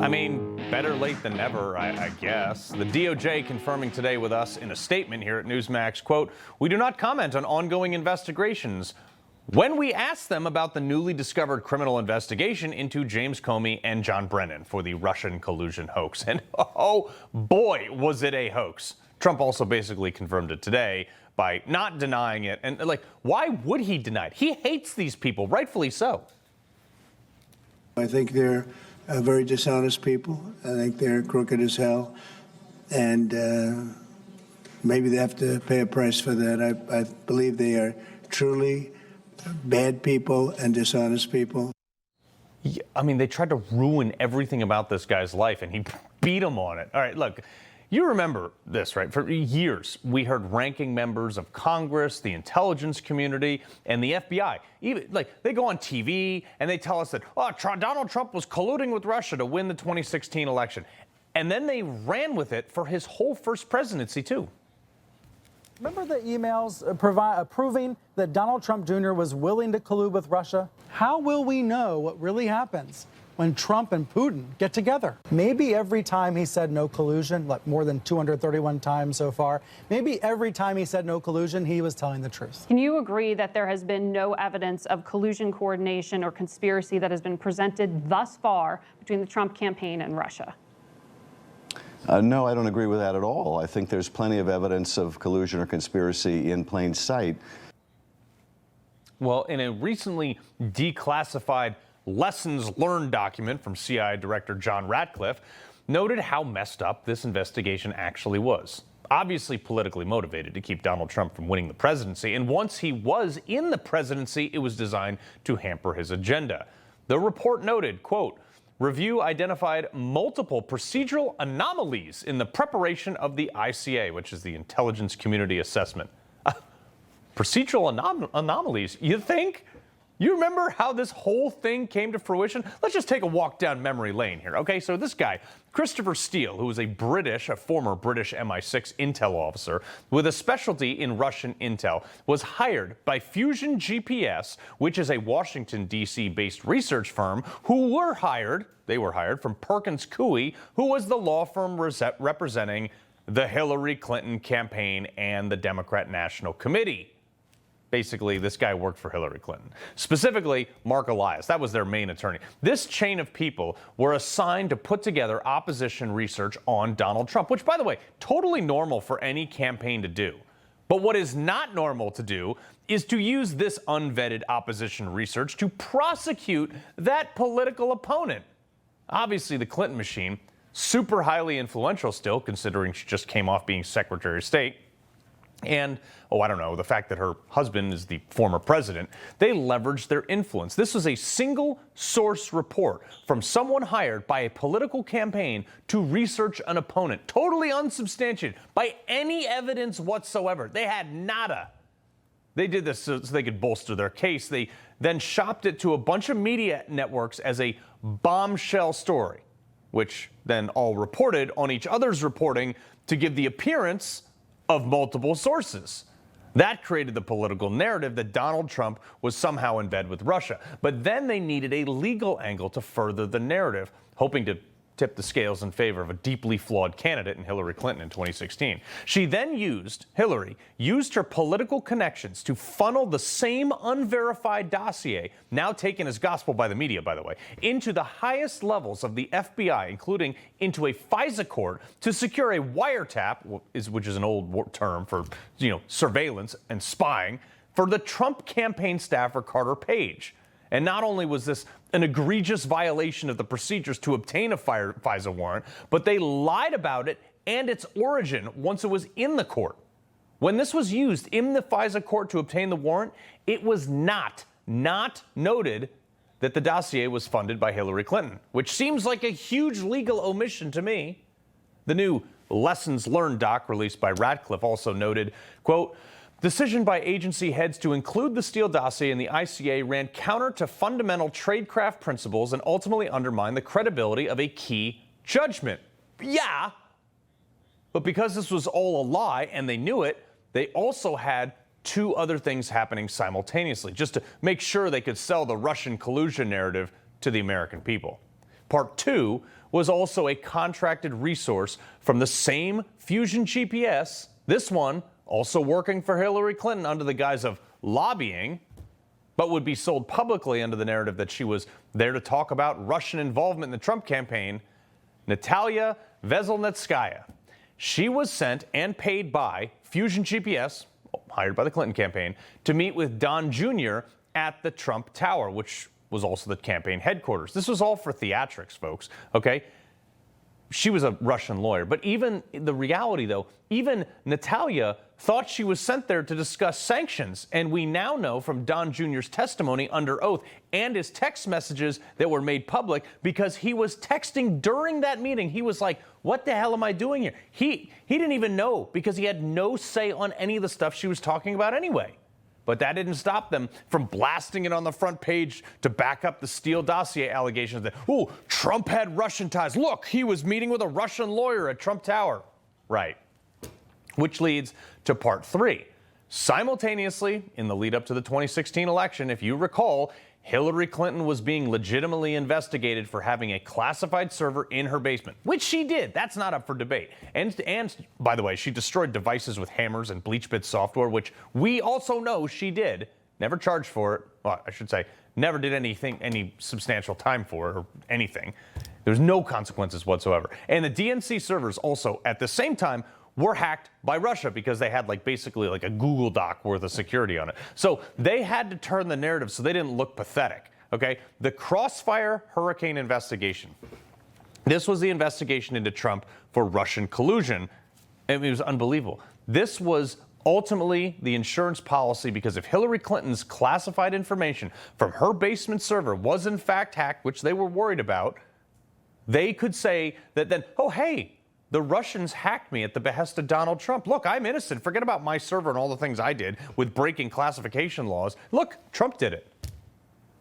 I mean, better late than never, I guess. The DOJ confirming today with us in a statement here at Newsmax, quote, "We do not comment on ongoing investigations." When we asked them about the newly discovered criminal investigation into James Comey and John Brennan for the Russian collusion hoax. And oh boy, was it a hoax. Trump also basically confirmed it today by not denying it. And like, why would he deny it? He hates these people, rightfully so. I think they're very dishonest people. I think they're crooked as hell. And maybe they have to pay a price for that. I believe they are truly bad people and dishonest people. Yeah, I mean, they tried to ruin everything about this guy's life, and he beat them on it. All right, look, you remember this, right? For years, we heard ranking members of Congress, the intelligence community, and the FBI. Even like they go on TV and they tell us that Donald Trump was colluding with Russia to win the 2016 election, and then they ran with it for his whole first presidency too. Remember the emails proving that Donald Trump Jr. was willing to collude with Russia? How will we know what really happens when Trump and Putin get together? Maybe every time he said no collusion, like more than 231 times so far, maybe every time he said no collusion, he was telling the truth. Can you agree that there has been no evidence of collusion, coordination, or conspiracy that has been presented thus far between the Trump campaign and Russia? No, I don't agree with that at all. I think there's plenty of evidence of collusion or conspiracy in plain sight. Well, in a recently declassified lessons learned document from CIA Director John Ratcliffe, noted how messed up this investigation actually was. Obviously politically motivated to keep Donald Trump from winning the presidency, and once he was in the presidency, it was designed to hamper his agenda. The report noted, quote, "Review identified multiple procedural anomalies in the preparation of the ICA," which is the Intelligence Community Assessment. Procedural anomalies, you think? You remember how this whole thing came to fruition? Let's just take a walk down memory lane here, okay? So this guy, Christopher Steele, who was a former British MI6 intel officer with a specialty in Russian intel, was hired by Fusion GPS, which is a Washington, D.C. based research firm, they were hired from Perkins Coie, who was the law firm representing the Hillary Clinton campaign and the Democrat National Committee. Basically, this guy worked for Hillary Clinton. Specifically, Mark Elias. That was their main attorney. This chain of people were assigned to put together opposition research on Donald Trump, which, by the way, totally normal for any campaign to do. But what is not normal to do is to use this unvetted opposition research to prosecute that political opponent. Obviously, the Clinton machine, super highly influential still, considering she just came off being Secretary of State. And, the fact that her husband is the former president, they leveraged their influence. This was a single source report from someone hired by a political campaign to research an opponent, totally unsubstantiated by any evidence whatsoever. They had nada. They did this so they could bolster their case. They then shopped it to a bunch of media networks as a bombshell story, which then all reported on each other's reporting to give the appearance of multiple sources. That created the political narrative that Donald Trump was somehow in bed with Russia. But then they needed a legal angle to further the narrative, hoping to tip the scales in favor of a deeply flawed candidate in Hillary Clinton in 2016. Hillary used her political connections to funnel the same unverified dossier, now taken as gospel by the media, by the way, into the highest levels of the FBI, including into a FISA court to secure a wiretap, which is an old term for, surveillance and spying, for the Trump campaign staffer Carter Page. And not only was this an egregious violation of the procedures to obtain a FISA warrant, but they lied about it and its origin once it was in the court. When this was used in the FISA court to obtain the warrant, it was not noted that the dossier was funded by Hillary Clinton, which seems like a huge legal omission to me. The new Lessons Learned doc released by Ratcliffe also noted, quote, "Decision by agency heads to include the Steele dossier in the ICA ran counter to fundamental tradecraft principles and ultimately undermined the credibility of a key judgment." Yeah, but because this was all a lie and they knew it, they also had two other things happening simultaneously, just to make sure they could sell the Russian collusion narrative to the American people. Part 2 was also a contracted resource from the same Fusion GPS, this one also working for Hillary Clinton under the guise of lobbying, but would be sold publicly under the narrative that she was there to talk about Russian involvement in the Trump campaign, Natalia Veselnitskaya. She was sent and paid by Fusion GPS, hired by the Clinton campaign, to meet with Don Jr. at the Trump Tower, which was also the campaign headquarters. This was all for theatrics, folks, okay? She was a Russian lawyer. But even the reality, though, even Natalia thought she was sent there to discuss sanctions. And we now know from Don Jr.'s testimony under oath and his text messages that were made public, because he was texting during that meeting. He was like, what the hell am I doing here? He didn't even know, because he had no say on any of the stuff she was talking about anyway. But that didn't stop them from blasting it on the front page to back up the Steele dossier allegations that, oh, Trump had Russian ties. Look, he was meeting with a Russian lawyer at Trump Tower. Right. Which leads to part 3. Simultaneously, in the lead up to the 2016 election, if you recall, Hillary Clinton was being legitimately investigated for having a classified server in her basement, which she did. That's not up for debate. And by the way, she destroyed devices with hammers and BleachBit software, which we also know she did. Never charged for it. Well, I should say, never did any substantial time for it or anything. There's no consequences whatsoever. And the DNC servers also, at the same time, were hacked by Russia, because they had basically a Google Doc worth of security on it. So they had to turn the narrative so they didn't look pathetic, okay? The Crossfire Hurricane investigation. This was the investigation into Trump for Russian collusion. It was unbelievable. This was ultimately the insurance policy, because if Hillary Clinton's classified information from her basement server was in fact hacked, which they were worried about, they could say that then, oh, hey, the Russians hacked me at the behest of Donald Trump. Look, I'm innocent. Forget about my server and all the things I did with breaking classification laws. Look, Trump did it.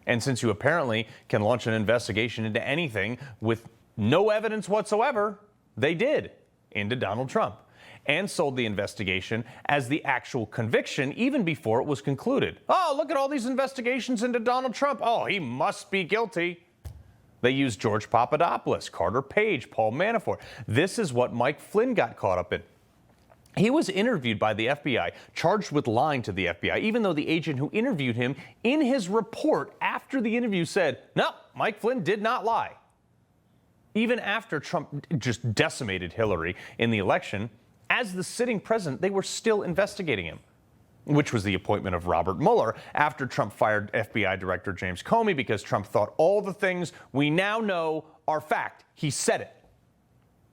And since you apparently can launch an investigation into anything with no evidence whatsoever, they did into Donald Trump, and sold the investigation as the actual conviction even before it was concluded. Oh, look at all these investigations into Donald Trump. Oh, he must be guilty. They used George Papadopoulos, Carter Page, Paul Manafort. This is what Mike Flynn got caught up in. He was interviewed by the FBI, charged with lying to the FBI, even though the agent who interviewed him in his report after the interview said, no, Mike Flynn did not lie. Even after Trump just decimated Hillary in the election, as the sitting president, they were still investigating him, which was the appointment of Robert Mueller after Trump fired FBI Director James Comey, because Trump thought all the things we now know are fact. He said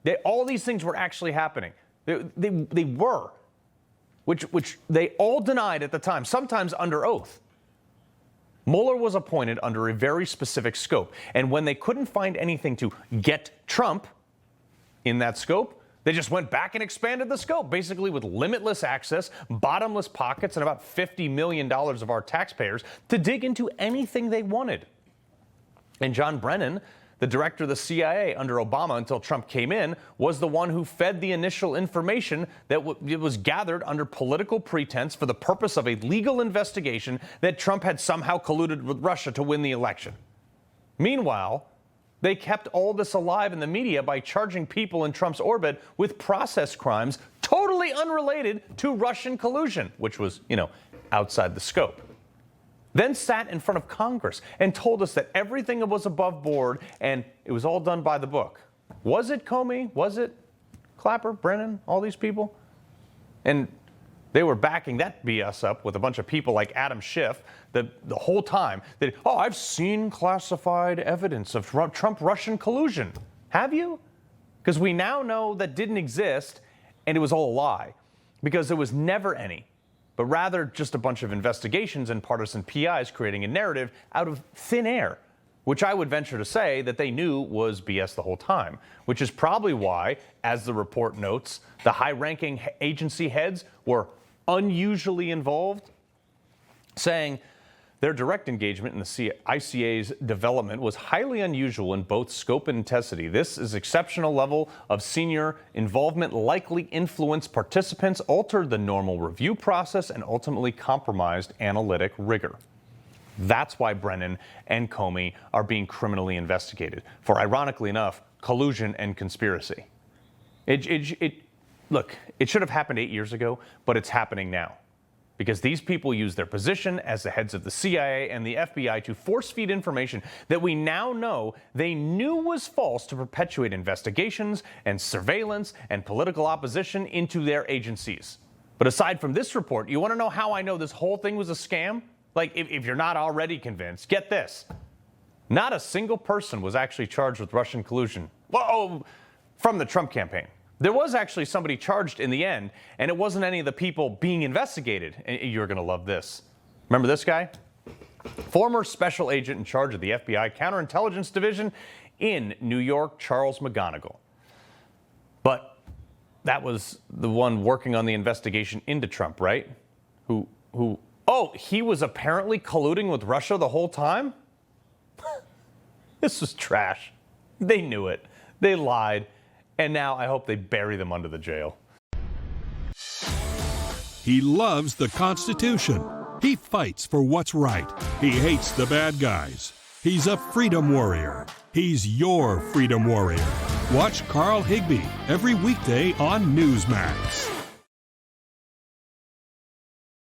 it. All these things were actually happening. They were, which they all denied at the time, sometimes under oath. Mueller was appointed under a very specific scope, and when they couldn't find anything to get Trump in that scope, they just went back and expanded the scope, basically with limitless access, bottomless pockets, and about $50 million of our taxpayers to dig into anything they wanted. And John Brennan, the director of the CIA under Obama until Trump came in, was the one who fed the initial information that was gathered under political pretense for the purpose of a legal investigation that Trump had somehow colluded with Russia to win the election. Meanwhile, they kept all this alive in the media by charging people in Trump's orbit with process crimes totally unrelated to Russian collusion, which was, outside the scope. Then sat in front of Congress and told us that everything was above board and it was all done by the book. Was it Comey? Was it Clapper, Brennan, all these people? And they were backing that BS up with a bunch of people like Adam Schiff the whole time. That, oh, I've seen classified evidence of Trump-Russian collusion. Have you? Because we now know that didn't exist, and it was all a lie, because there was never any, but rather just a bunch of investigations and partisan PIs creating a narrative out of thin air, which I would venture to say that they knew was BS the whole time, which is probably why, as the report notes, the high-ranking agency heads were unusually involved, saying their direct engagement in the ICA's development was highly unusual in both scope and intensity. This is exceptional level of senior involvement likely influenced participants, altered the normal review process, and ultimately compromised analytic rigor. That's why Brennan and Comey are being criminally investigated for, ironically enough, collusion and conspiracy. Look, it should have happened 8 years ago, but it's happening now. Because these people use their position as the heads of the CIA and the FBI to force-feed information that we now know they knew was false to perpetuate investigations and surveillance and political opposition into their agencies. But aside from this report, you want to know how I know this whole thing was a scam? Like, if you're not already convinced, get this. Not a single person was actually charged with Russian collusion. Whoa, from the Trump campaign. There was actually somebody charged in the end, and it wasn't any of the people being investigated. And you're going to love this. Remember this guy? Former special agent in charge of the FBI Counterintelligence Division in New York, Charles McGonigal. But that was the one working on the investigation into Trump, right? Oh, he was apparently colluding with Russia the whole time? This was trash. They knew it. They lied. And now I hope they bury them under the jail. He loves the Constitution. He fights for what's right. He hates the bad guys. He's a freedom warrior. He's your freedom warrior. Watch Carl Higbie every weekday on Newsmax.